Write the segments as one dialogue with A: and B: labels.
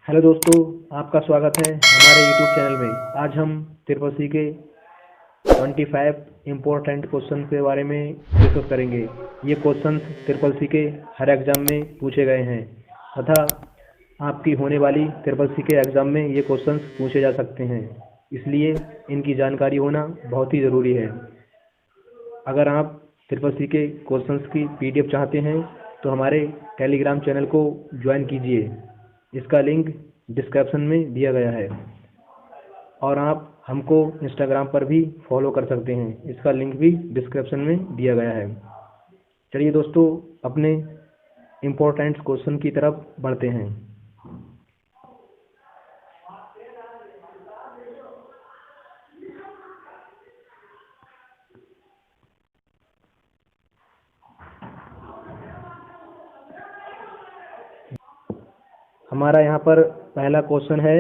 A: Hello दोस्तों, आपका स्वागत है हमारे यूट्यूब चैनल में। आज हम ट्रिपल सी के 25 इम्पोर्टेंट क्वेश्चन के बारे में डिस्कस करेंगे। ये क्वेश्चन ट्रिपल सी के हर एग्ज़ाम में पूछे गए हैं तथा आपकी होने वाली ट्रिपल सी के एग्ज़ाम में ये क्वेश्चन पूछे जा सकते हैं, इसलिए इनकी जानकारी होना बहुत ही ज़रूरी है। अगर आप ट्रिपल सी के क्वेश्चंस की पीडीएफ चाहते हैं तो हमारे टेलीग्राम चैनल को ज्वाइन कीजिए। इसका लिंक डिस्क्रिप्शन में दिया गया है और आप हमको इंस्टाग्राम पर भी फॉलो कर सकते हैं। इसका लिंक भी डिस्क्रिप्शन में दिया गया है। चलिए दोस्तों, अपने इम्पोर्टेंट क्वेश्चन की तरफ बढ़ते हैं। हमारा यहाँ पर पहला क्वेश्चन है,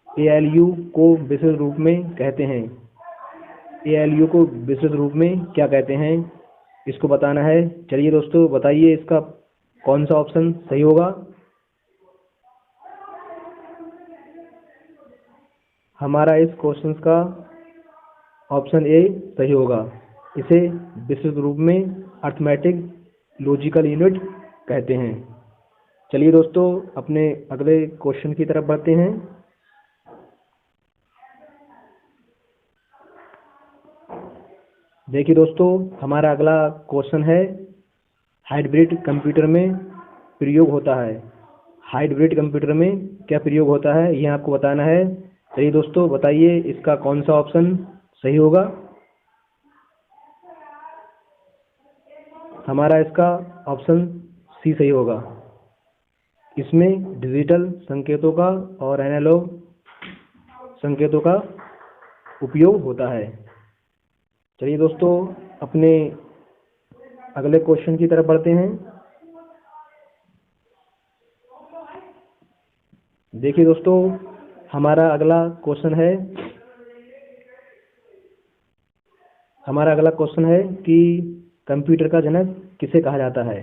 A: एएलयू को विशेष रूप में कहते हैं। एएलयू को विशेष रूप में क्या कहते हैं, इसको बताना है। चलिए दोस्तों, बताइए इसका कौन सा ऑप्शन सही होगा। हमारा इस क्वेश्चन का ऑप्शन ए सही होगा। इसे विशेष रूप में अर्थमेटिक लॉजिकल यूनिट कहते हैं। चलिए दोस्तों, अपने अगले क्वेश्चन की तरफ बढ़ते हैं। देखिए दोस्तों, हमारा अगला क्वेश्चन है, हाइब्रिड कंप्यूटर में प्रयोग होता है। हाइब्रिड कंप्यूटर में क्या प्रयोग होता है, ये आपको बताना है। चलिए दोस्तों, बताइए इसका कौन सा ऑप्शन सही होगा। हमारा इसका ऑप्शन सी सही होगा। इसमें डिजिटल संकेतों का और एनालॉग संकेतों का उपयोग होता है। चलिए दोस्तों, अपने अगले क्वेश्चन की तरफ बढ़ते हैं। देखिए दोस्तों, हमारा अगला क्वेश्चन है कि कंप्यूटर का जनक किसे कहा जाता है।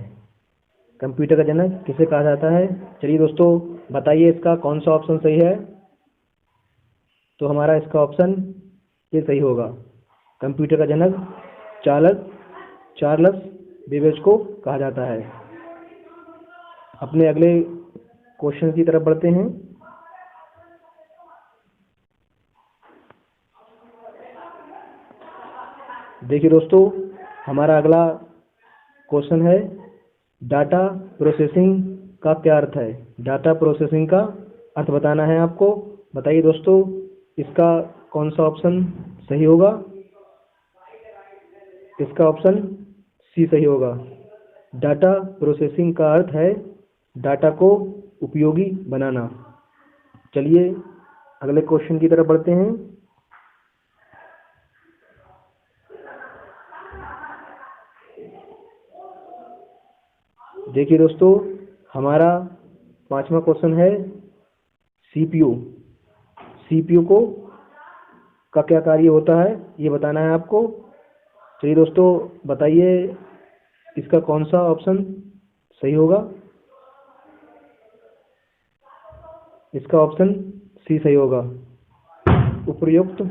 A: कंप्यूटर का जनक किसे कहा जाता है। चलिए दोस्तों, बताइए इसका कौन सा ऑप्शन सही है। तो हमारा इसका ऑप्शन ये सही होगा। कंप्यूटर का जनक चार्ल्स बेबेज को कहा जाता है। अपने अगले क्वेश्चन की तरफ बढ़ते हैं। देखिए दोस्तों, हमारा अगला क्वेश्चन है, डाटा प्रोसेसिंग का क्या अर्थ है। डाटा प्रोसेसिंग का अर्थ बताना है आपको। बताइए दोस्तों, इसका कौन सा ऑप्शन सही होगा। इसका ऑप्शन सी सही होगा। डाटा प्रोसेसिंग का अर्थ है डाटा को उपयोगी बनाना। चलिए अगले क्वेश्चन की तरफ बढ़ते हैं। देखिए दोस्तों, हमारा पांचवा क्वेश्चन है, सीपीयू को का क्या कार्य होता है, ये बताना है आपको। चलिए दोस्तों, बताइए इसका कौन सा ऑप्शन सही होगा। इसका ऑप्शन सी सही होगा। उपयुक्त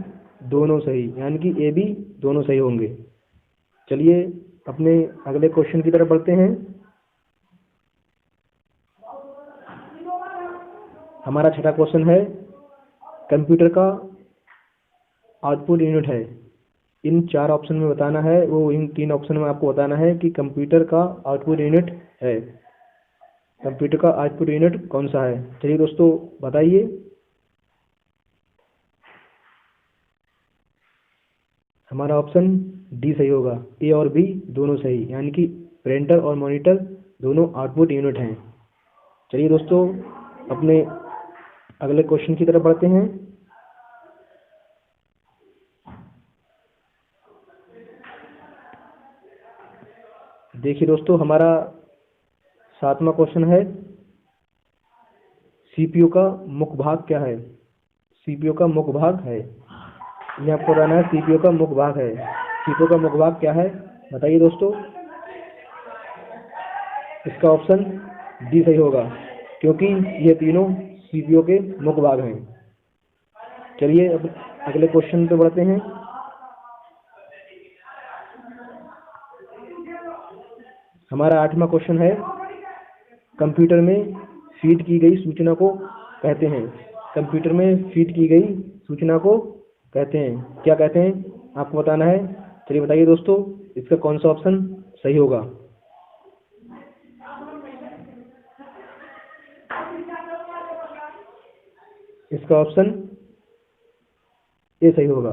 A: दोनों सही, यानी कि ए बी दोनों सही होंगे। चलिए अपने अगले क्वेश्चन की तरफ बढ़ते हैं। हमारा छठा क्वेश्चन है, कंप्यूटर का आउटपुट यूनिट है। इन चार ऑप्शन में बताना है, वो इन तीन ऑप्शन में आपको बताना है कि कंप्यूटर का आउटपुट यूनिट है। कंप्यूटर का आउटपुट यूनिट कौन सा है। चलिए दोस्तों, बताइए। हमारा ऑप्शन डी सही होगा। ए और बी दोनों सही, यानी कि प्रिंटर और मॉनिटर दोनों आउटपुट यूनिट हैं। चलिए दोस्तों, अपने अगले क्वेश्चन की तरफ बढ़ते हैं। देखिए दोस्तों, हमारा सातवां क्वेश्चन है, सीपीयू का मुख्य भाग क्या है। सीपीयू का मुख्य भाग है, ये आपको बताना है। सीपीयू का मुख्य भाग है। सीपीयू का मुख्य भाग क्या है, बताइए दोस्तों। इसका ऑप्शन डी सही होगा, क्योंकि ये तीनों सीपीयू के मुख्य भाग हैं। चलिए अब अगले क्वेश्चन पे बढ़ते हैं। हमारा 8वां क्वेश्चन है, कंप्यूटर में फीड की गई सूचना को कहते हैं। कंप्यूटर में फीड की गई सूचना को कहते हैं, क्या कहते हैं आपको बताना है। चलिए बताइए दोस्तों, इसका कौन सा ऑप्शन सही होगा। इसका ऑप्शन ए सही होगा।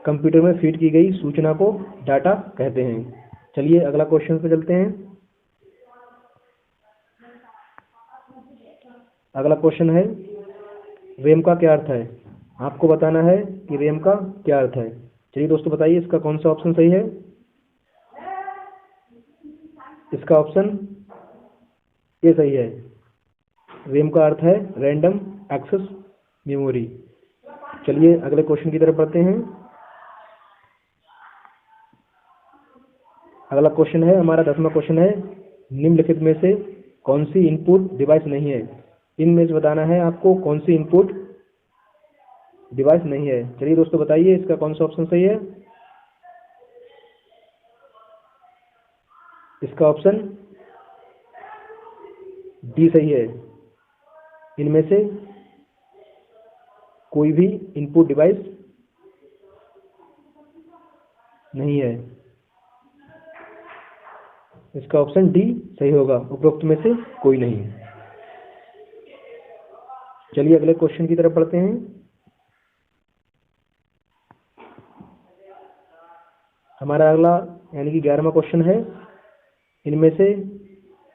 A: कंप्यूटर में फीड की गई सूचना को डाटा कहते हैं। चलिए अगला क्वेश्चन पे चलते हैं। अगला क्वेश्चन है, रैम का क्या अर्थ है। आपको बताना है कि रैम का क्या अर्थ है। चलिए दोस्तों बताइए, इसका कौन सा ऑप्शन सही है। इसका ऑप्शन ए सही है। रैम का अर्थ है रैंडम एक्सेस मेमोरी। चलिए अगले क्वेश्चन की तरफ बढ़ते हैं। अगला क्वेश्चन है हमारा 10वां क्वेश्चन है, निम्नलिखित में से कौन सी इनपुट डिवाइस नहीं है। इनमें से बताना है आपको कौन सी इनपुट डिवाइस नहीं है। चलिए दोस्तों बताइए, इसका कौन सा ऑप्शन सही है। इसका ऑप्शन डी सही है। इनमें से कोई भी इनपुट डिवाइस नहीं है। इसका ऑप्शन डी सही होगा, उपरोक्त में से कोई नहीं। चलिए अगले क्वेश्चन की तरफ बढ़ते हैं। हमारा अगला यानी कि 11वां क्वेश्चन है, इनमें से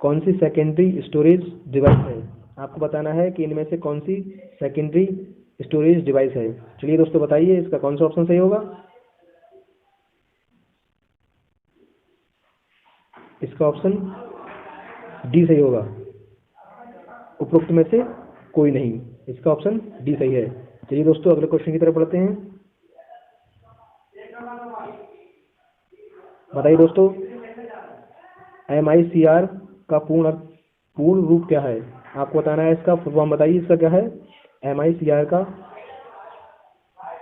A: कौन सी सेकेंडरी स्टोरेज डिवाइस है। आपको बताना है कि इनमें से कौन सी सेकेंडरी स्टोरेज डिवाइस है। चलिए दोस्तों बताइए, इसका कौन सा ऑप्शन सही होगा। इसका ऑप्शन डी सही होगा, उपरोक्त में से कोई नहीं। इसका ऑप्शन डी सही है। चलिए दोस्तों अगले क्वेश्चन की तरफ बढ़ते हैं। बताइए दोस्तों, MICR का पूर्ण रूप क्या है। आपको बताना है, इसका फुल फॉर्म बताइए, इसका क्या है। MICR का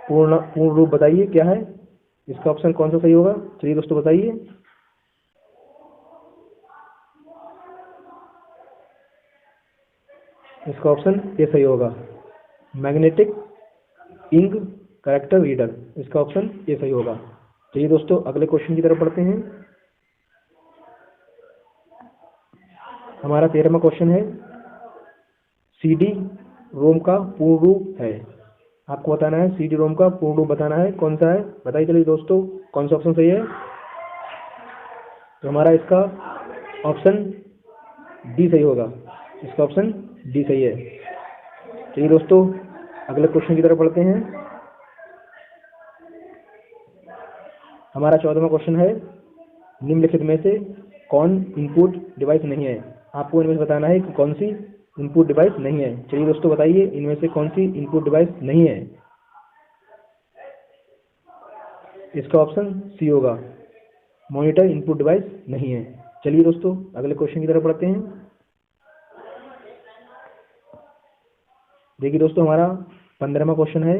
A: पूर्ण रूप बताइए क्या है। इसका ऑप्शन कौन सा सही होगा। चलिए दोस्तों बताइए। इसका ऑप्शन ए सही होगा, मैग्नेटिक इंक कैरेक्टर रीडर। इसका ऑप्शन ए सही होगा। चलिए दोस्तों अगले क्वेश्चन की तरफ बढ़ते हैं। हमारा 13वां क्वेश्चन है, CD रोम का पूर्ण रूप है। आपको बताना है CD रोम का पूर्ण रूप बताना है कौन सा है। बताइए चलिए दोस्तों, कौन सा ऑप्शन सही है। तो हमारा इसका ऑप्शन डी सही होगा। इसका ऑप्शन डी सही है। चलिए दोस्तों अगले क्वेश्चन की तरफ बढ़ते हैं। हमारा 14वां क्वेश्चन है, निम्नलिखित में से कौन इनपुट डिवाइस नहीं है। आपको इनमें से बताना है कि कौन सी इनपुट डिवाइस नहीं है। चलिए दोस्तों बताइए, इनमें से कौन सी इनपुट डिवाइस नहीं है। इसका ऑप्शन सी होगा, मॉनिटर इनपुट डिवाइस नहीं है। चलिए दोस्तों अगले क्वेश्चन की तरफ बढ़ते हैं। देखिए दोस्तों, हमारा 15वां क्वेश्चन है,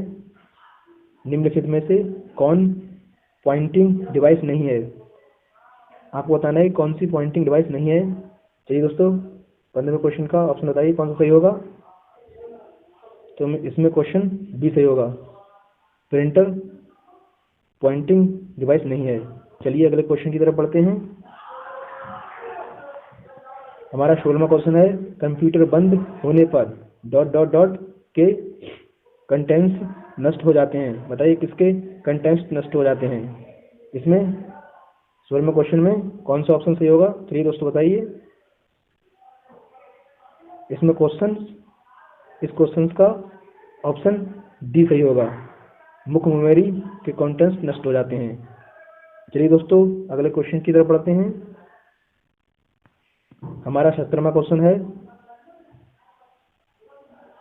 A: निम्नलिखित में से कौन पॉइंटिंग डिवाइस नहीं है। आपको बताना है कौन सी पॉइंटिंग डिवाइस नहीं है। चलिए दोस्तों 15वें क्वेश्चन का ऑप्शन बताइए कौन सा सही होगा। तो इसमें क्वेश्चन बी सही होगा, प्रिंटर पॉइंटिंग डिवाइस नहीं है। चलिए अगले क्वेश्चन की तरफ बढ़ते हैं। हमारा 16वां क्वेश्चन है, कंप्यूटर बंद होने पर ... के कंटेंट्स नष्ट हो जाते हैं। बताइए किसके कंटेंट्स नष्ट हो जाते हैं। इसमें 16वें क्वेश्चन में कौन सा ऑप्शन सही होगा। चलिए दोस्तों बताइए। इसमें इस क्वेश्चन का ऑप्शन डी सही होगा, मुख्य मेमोरी के कंटेंट्स नष्ट हो जाते हैं। चलिए दोस्तों अगले क्वेश्चन की तरफ बढ़ते हैं। हमारा 17वां क्वेश्चन है, ...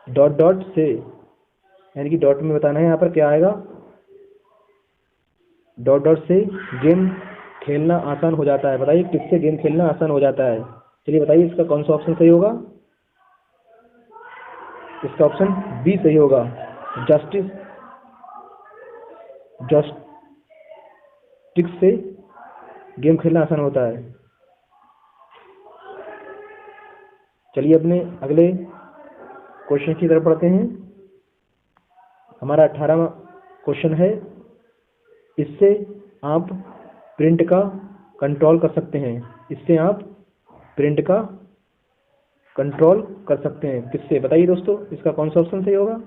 A: से यानी कि डॉट में बताना है यहाँ पर क्या आएगा। ... से गेम खेलना आसान हो जाता है। बताइए किससे गेम खेलना आसान हो जाता है। चलिए बताइए इसका कौन सा ऑप्शन सही होगा। इसका ऑप्शन बी सही होगा। जॉयस्टिक से गेम खेलना आसान होता है। चलिए अपने अगले क्वेश्चन की तरफ पढ़ते हैं। हमारा 18वां क्वेश्चन है, इससे आप प्रिंट का कंट्रोल कर सकते हैं। इससे आप प्रिंट का कंट्रोल कर सकते हैं। किससे? बताइए दोस्तों, इसका कौन सा ऑप्शन सही होगा?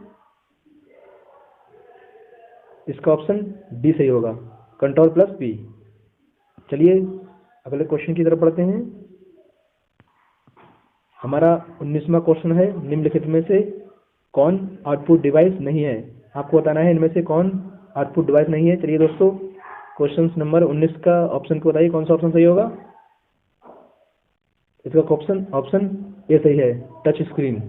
A: इसका ऑप्शन डी सही होगा, कंट्रोल प्लस पी। चलिए अगले क्वेश्चन की तरफ पढ़ते हैं। हमारा 19वां क्वेश्चन है, निम्नलिखित में से कौन आउटपुट डिवाइस नहीं है? आपको बताना है इनमें से कौन आउटपुट डिवाइस नहीं है। चलिए दोस्तों, क्वेश्चन नंबर 19 का ऑप्शन को बताइए, कौन सा ऑप्शन सही होगा? इसका ऑप्शन ए सही है, टच स्क्रीन।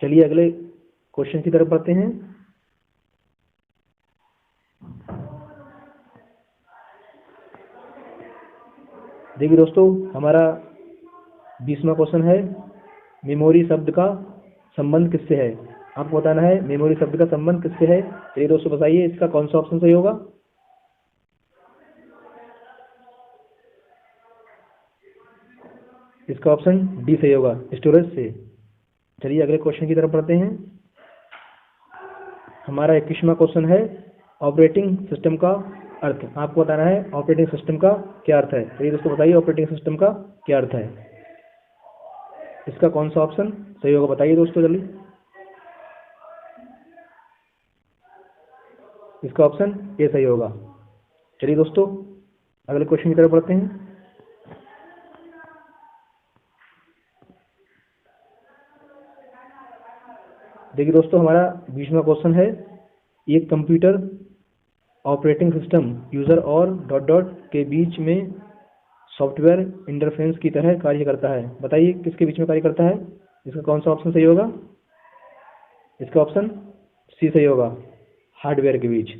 A: चलिए अगले क्वेश्चन की तरफ बढ़ते हैं। देखिए दोस्तों, हमारा 20वां क्वेश्चन है, मेमोरी शब्द का संबंध किससे है? आपको बताना है मेमोरी शब्द का संबंध किससे है। चलिए दोस्तों बताइए, इसका कौन सा ऑप्शन सही होगा? इसका ऑप्शन डी सही होगा, स्टोरेज से। चलिए अगले क्वेश्चन की तरफ बढ़ते हैं। हमारा 21वां क्वेश्चन है, ऑपरेटिंग सिस्टम का अर्थ। आपको बताना है ऑपरेटिंग सिस्टम का क्या अर्थ है। चलिए दोस्तों बताइए, ऑपरेटिंग सिस्टम का क्या अर्थ है? इसका कौन सा ऑप्शन सही होगा? बताइए दोस्तों जल्दी। इसका ऑप्शन ए सही होगा। चलिए दोस्तों अगले क्वेश्चन की तरफ बढ़ते हैं। देखिए दोस्तों, हमारा 20वां क्वेश्चन है, एक कंप्यूटर ऑपरेटिंग सिस्टम यूजर और डॉट डॉट के बीच में सॉफ्टवेयर इंटरफेस की तरह कार्य करता है। बताइए किसके बीच में कार्य करता है? इसका कौन सा ऑप्शन सही होगा? इसका ऑप्शन सी सही होगा, हार्डवेयर के बीच।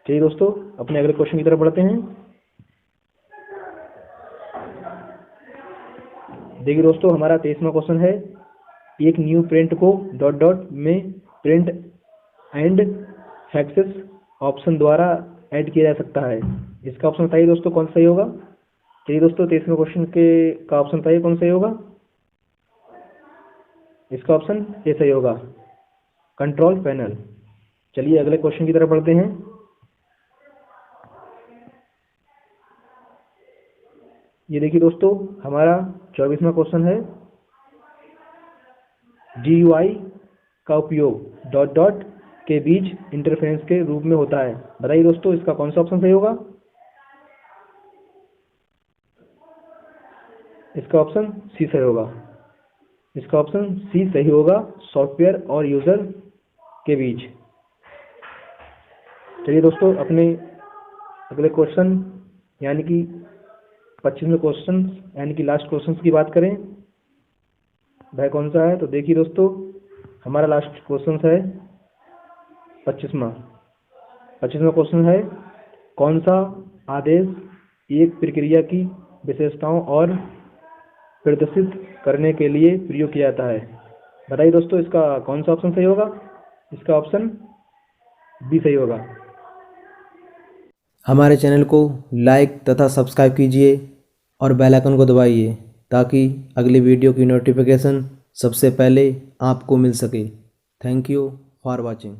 A: चलिए दोस्तों अपने अगले क्वेश्चन की तरफ बढ़ते हैं। देखिए दोस्तों, हमारा 23वां क्वेश्चन है, एक new print co dot dot में प्रिंट एंड एक्सेस ऑप्शन द्वारा ऐड किया जा सकता है। इसका ऑप्शन बताइए दोस्तों, कौन सा सही होगा? चलिए दोस्तों 23वें क्वेश्चन के का ऑप्शन बताइए, कौन सही होगा? इसका ऑप्शन ए सही होगा, कंट्रोल पैनल। चलिए अगले क्वेश्चन की तरफ बढ़ते हैं। ये देखिए दोस्तों, हमारा 24वां क्वेश्चन है, GUI का उपयोग डॉट डॉट के बीच इंटरफेरेंस के रूप में होता है। बताइए दोस्तों, इसका कौन सा ऑप्शन सही होगा? इसका ऑप्शन सी सही होगा। इसका ऑप्शन सी सही होगा, सॉफ्टवेयर और यूजर के बीच। चलिए दोस्तों अपने अगले क्वेश्चन यानी कि 25वें क्वेश्चन यानी कि लास्ट क्वेश्चन की बात करें, वह कौन सा है? तो देखिए दोस्तों, हमारा लास्ट क्वेश्चन है 25वां क्वेश्चन है, कौन सा आदेश एक प्रक्रिया की विशेषताओं और प्रदर्शित करने के लिए प्रयोग किया जाता है? बताइए दोस्तों, इसका कौन सा ऑप्शन सही होगा? इसका ऑप्शन बी सही होगा।
B: हमारे चैनल को लाइक तथा सब्सक्राइब कीजिए और बेल आइकन को दबाइए ताकि अगली वीडियो की नोटिफिकेशन सबसे पहले आपको मिल सके। Thank you for watching.